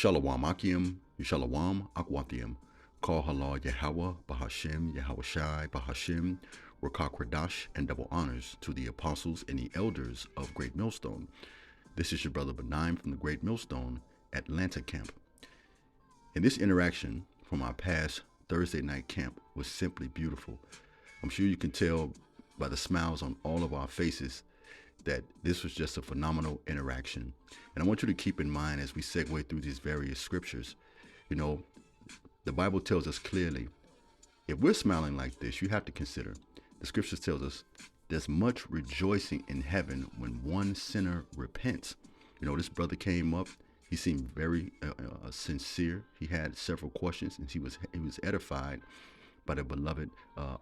Shalom Akim, Shalom Akwathiam, Call Halal Yahweh, Bahashem, Yahweh Shai, Bahashem, Rakak Radash, and double honors to the apostles and the elders of Great Millstone. This is your brother Benaim from the Great Millstone Atlanta camp. And this interaction from our past Thursday night camp was simply beautiful. I'm sure you can tell by the smiles on all of our faces that this was just a phenomenal interaction. And I want you to keep in mind as we segue through these various scriptures, the Bible tells us clearly, if we're smiling like this, you have to consider, the scriptures tells us there's much rejoicing in heaven when one sinner repents. This brother came up. He seemed very sincere. He had several questions, and he was edified by the beloved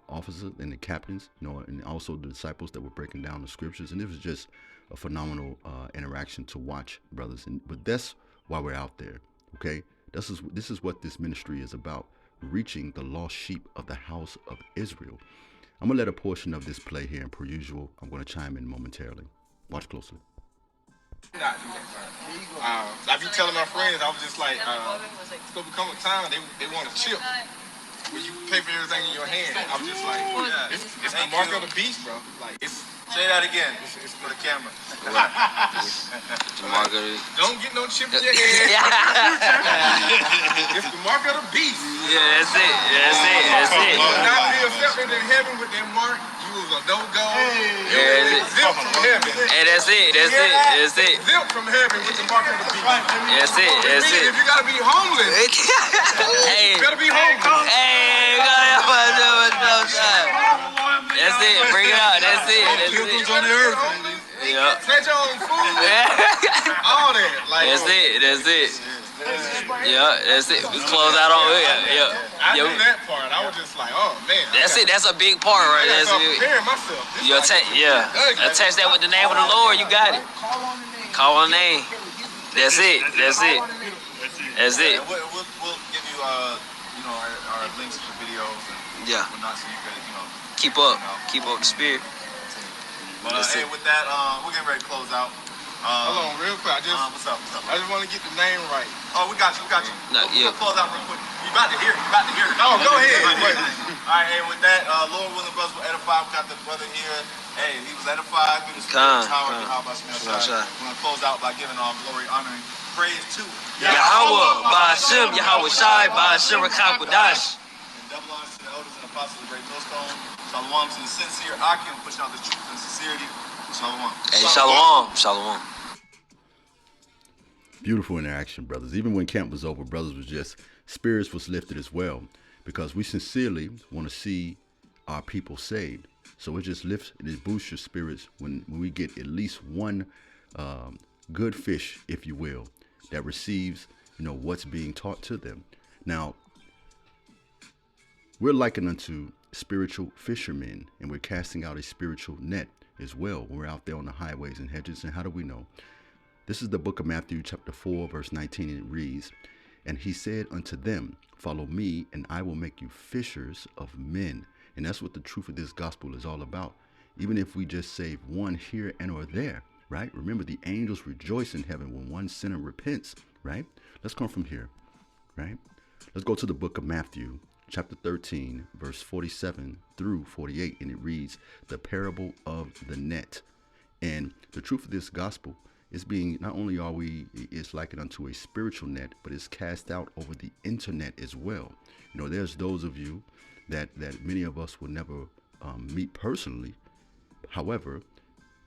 officers and the captains, and also the disciples that were breaking down the scriptures. And it was just a phenomenal interaction to watch, brothers. But that's why we're out there, okay? This is what this ministry is about, reaching the lost sheep of the house of Israel. I'm going to let a portion of this play here, and per usual, I'm going to chime in momentarily. Watch closely. I be telling my friends, I was just like, it's going to become a time they want a chip. When you pay for everything in your hand, I'm just like, yeah, it's the mark of the beast, bro. Like, say that again. It's for the camera. The mark of the beast. Don't get no chip in your head. It's the mark of the beast. Yeah, that's it. You will not be accepted in heaven with that mark. You was a no-go. You was exempt from heaven. Hey, that's it. Exempt from heaven with the mark of the beast. That's it. If you gotta be homeless, Hey, you better be homeless. hey, that's it. Bring it out. That's it. On the earth. Yeah. Take your own food. All that. Like, That's it. Yeah, that's it. We close out on it. I knew that part. I was just like, oh man. That's it. That's a big part, right? I That's started it. preparing myself. Attach that with the name of the Lord. You got it. Call on the name. That's it. We'll give you our links to the videos and whatnot, so you can keep up the spirit. But hey, with that, we're getting ready to close out. Hold on, real quick. What's up? I just want to get the name right. Oh, we got you. No, We'll close out real quick. You about to hear it. Oh, go ahead. All right, and with that, Lord willing, brothers will edify. We got the brother here. Hey, he was edified. Through the spirit of power. How about you? We're going to close out by giving all glory, honor, and praise to Yahweh, Bahashem, Yahweh Shai, Bahashem, Rakak Radash. And double honors to the elders and apostles of the Great Millstone. Shalom to the sincere Akim, pushing out the truth and sincerity. Shalom. Hey, shalom. Beautiful interaction, brothers. Even when camp was over, brothers spirits was lifted as well, because we sincerely want to see our people saved. So it just boosts your spirits when we get at least one good fish, if you will, that receives, what's being taught to them. Now, we're likened unto spiritual fishermen, and we're casting out a spiritual net as well. We're out there on the highways and hedges. And how do we know? This is the book of Matthew chapter 4 verse 19, and it reads, "And he said unto them, Follow me, and I will make you fishers of men." And that's what the truth of this gospel is all about. Even if we just save one here and or there, right? Remember, the angels rejoice in heaven when one sinner repents, right? Let's come from here, right? Let's go to the book of Matthew chapter 13, verse 47 through 48, and it reads, "The parable of the net." And the truth of this gospel is being, not only it's likened unto a spiritual net, but it's cast out over the internet as well. There's those of you that many of us will never meet personally. However,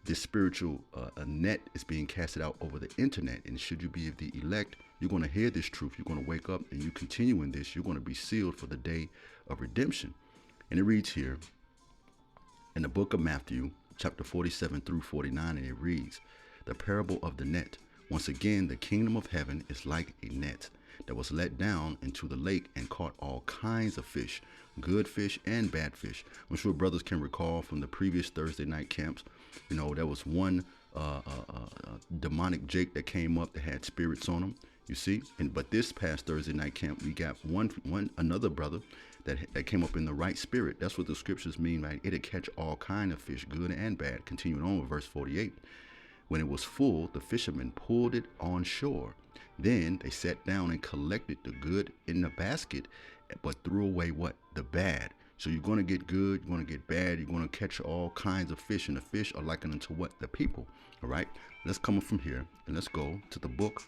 this spiritual net is being casted out over the internet. And should you be of the elect, you're going to hear this truth. You're going to wake up, and you continue in this. You're going to be sealed for the day of redemption. And it reads here in the book of Matthew, chapter 47 through 49, and it reads, "The parable of the net. Once again, the kingdom of heaven is like a net that was let down into the lake and caught all kinds of fish, good fish and bad fish." I'm sure brothers can recall from the previous Thursday night camps, there was one demonic Jake that came up that had spirits on him, you see. But this past Thursday night camp, we got another brother that came up in the right spirit. That's what the scriptures mean, right? It'll catch all kind of fish, good and bad. Continuing on with verse 48. "When it was full, the fishermen pulled it on shore, Then they sat down and collected the good in the basket, but threw away what? The bad. So you're going to get good, you're going to get bad, you're going to catch all kinds of fish, and the fish are likened unto what? The people. All right, let's come from here and let's go to the book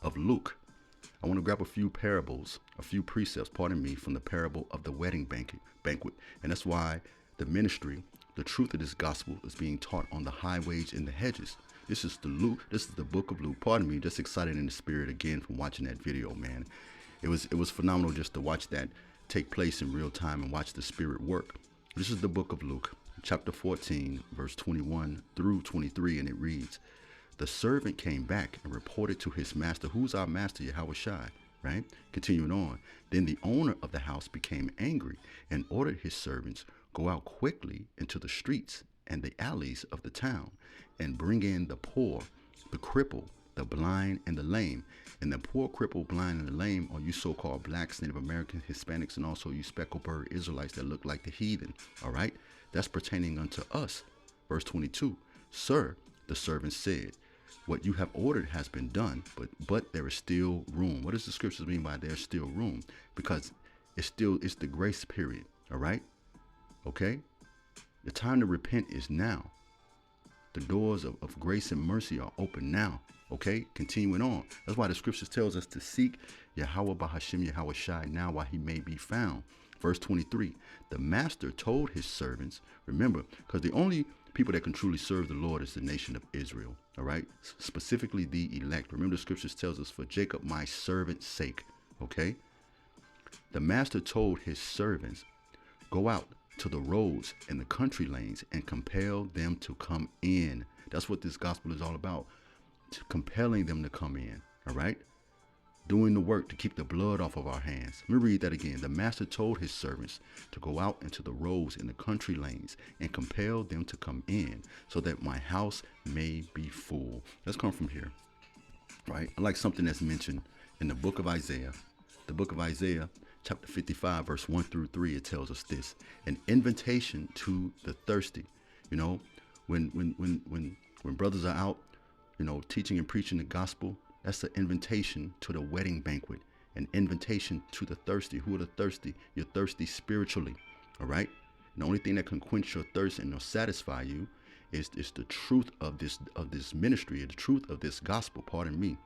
of Luke. I want to grab a few parables, a few precepts, pardon me, from the parable of the wedding banquet. And that's why the ministry, the truth of this gospel is being taught on the highways and the hedges. This is the book of Luke. Pardon me, just excited in the spirit again from watching that video, man. It was phenomenal just to watch that take place in real time and watch the spirit work. This is the book of Luke, chapter 14, verse 21 through 23, and it reads, "The servant came back and reported to his master." Who's our master? Yahushua, right? Continuing on. "Then the owner of the house became angry and ordered his servants, go out quickly into the streets and the alleys of the town and bring in the poor, the crippled, the blind, and the lame." And the poor, crippled, blind, and the lame are you so-called blacks, Native Americans, Hispanics, and also you speckled-bird Israelites that look like the heathen. All right? That's pertaining unto us. Verse 22, "Sir," the servant said, "what you have ordered has been done, but there is still room." What does the scriptures mean by there's still room? Because it's the grace period. All right? Okay? The time to repent is now. The doors of grace and mercy are open now. Okay, continuing on. That's why the scriptures tells us to seek Yahweh Bahashim Yahweh Shai now while he may be found. Verse 23, "The master told his servants," remember, because the only people that can truly serve the Lord is the nation of Israel. All right, specifically the elect. Remember the scriptures tells us, "For Jacob my servant's sake." Okay, the master told his servants, "Go out to the roads and the country lanes and compel them to come in." That's what this gospel is all about. Compelling them to come in. All right, doing the work to keep the blood off of our hands. Let me read that again. "The master told his servants to go out into the roads and the country lanes and compel them to come in so that my house may be full." Let's come from here. Right, I like something that's mentioned in the book of Isaiah. The book of Isaiah, chapter 55, verse 1 through 3, it tells us this: "An invitation to the thirsty." You know, when brothers are out, you know, teaching and preaching the gospel, that's an invitation to the wedding banquet, an invitation to the thirsty. Who are the thirsty? You're thirsty spiritually. All right. And the only thing that can quench your thirst and satisfy you is the truth of this ministry, the truth of this gospel. Pardon me.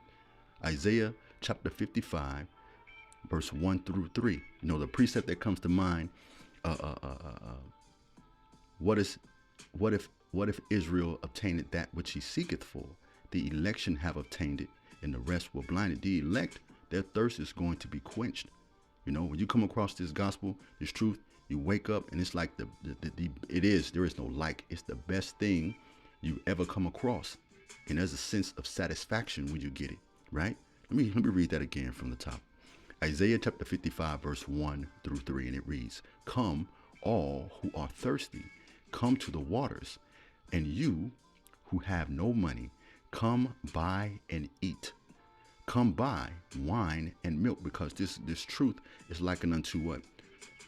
Isaiah chapter 55, verse 1 through 3. You know, the precept that comes to mind. What if Israel obtained that which he seeketh for? The election have obtained it, and the rest were blinded. The elect, their thirst is going to be quenched. You know, when you come across this gospel, this truth, you wake up and it's like there is no like. It's the best thing you ever come across. And there's a sense of satisfaction when you get it, right? Let me read that again from the top. Isaiah chapter 55, verse 1 through 3, and it reads, "Come, all who are thirsty, come to the waters, and you who have no money, come buy and eat. Come buy wine and milk," because this truth is likened unto what?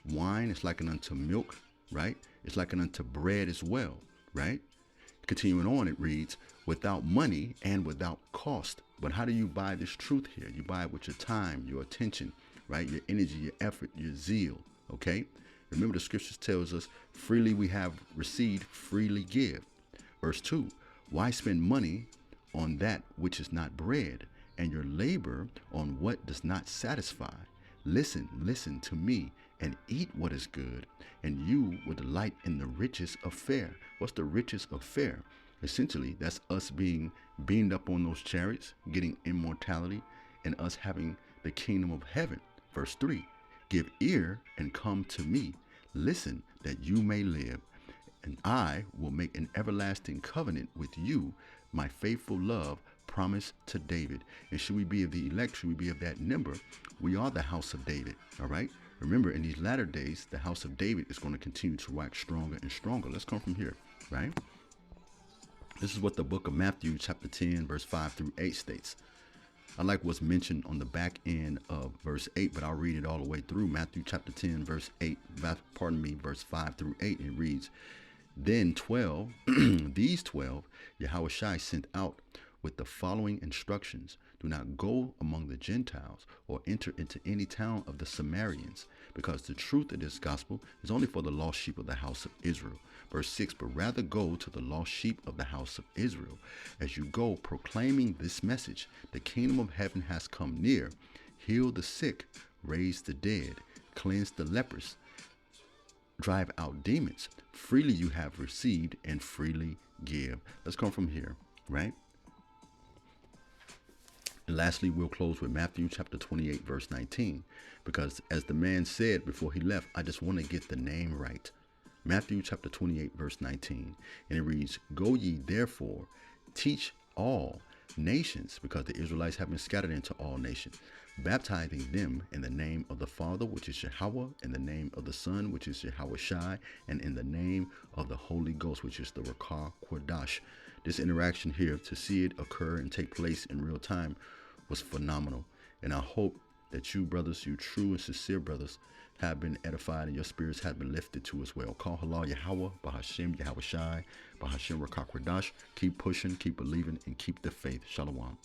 Wine is likened unto milk, right? It's likened unto bread as well, right? Continuing on, it reads, "Without money and without cost." But how do you buy this truth here? You buy it with your time, your attention, right? Your energy, your effort, your zeal, okay? Remember the scriptures tells us, freely we have received, freely give. Verse 2, "Why spend money on that which is not bread, and your labor on what does not satisfy? Listen to me, and eat what is good, and you will delight in the riches of fare." What's the riches of fare? Essentially, that's us being beamed up on those chariots, getting immortality, and us having the kingdom of heaven. Verse 3, "Give ear and come to me. Listen that you may live, and I will make an everlasting covenant with you, my faithful love promised to David." And should we be of the elect, should we be of that number, we are the house of David. All right. Remember, in these latter days, the house of David is going to continue to wax stronger and stronger. Let's come from here, right? This is what the book of Matthew chapter 10, verse 5 through 8 states. I like what's mentioned on the back end of verse 8, but I'll read it all the way through. Matthew chapter 10, verse 5 through 8. It reads, "Then 12, these 12, Yahushua sent out with the following instructions: do not go among the Gentiles or enter into any town of the Samaritans, because the truth of this gospel is only for the lost sheep of the house of Israel. Verse 6, but rather go to the lost sheep of the house of Israel. As you go, proclaiming this message: the kingdom of heaven has come near. Heal the sick, raise the dead, cleanse the lepers, drive out demons. Freely you have received, and freely give. Let's come from here, right? And lastly, we'll close with Matthew chapter 28, verse 19, because as the man said before he left, I just want to get the name right. Matthew chapter 28, verse 19, and it reads, go ye therefore, teach all nations, because the Israelites have been scattered into all nations, baptizing them in the name of the Father, which is Yahweh, in the name of the Son, which is Yahweh Shai, and in the name of the Holy Ghost, which is the Rakah Kodash. This interaction here, to see it occur and take place in real time, was phenomenal. And I hope that you brothers, you true and sincere brothers, have been edified and your spirits have been lifted too as well. Call halal Yahweh, Bahashem, Yahweh Shai, Bahashem Rakah Kodash. Keep pushing, keep believing, and keep the faith. Shalom.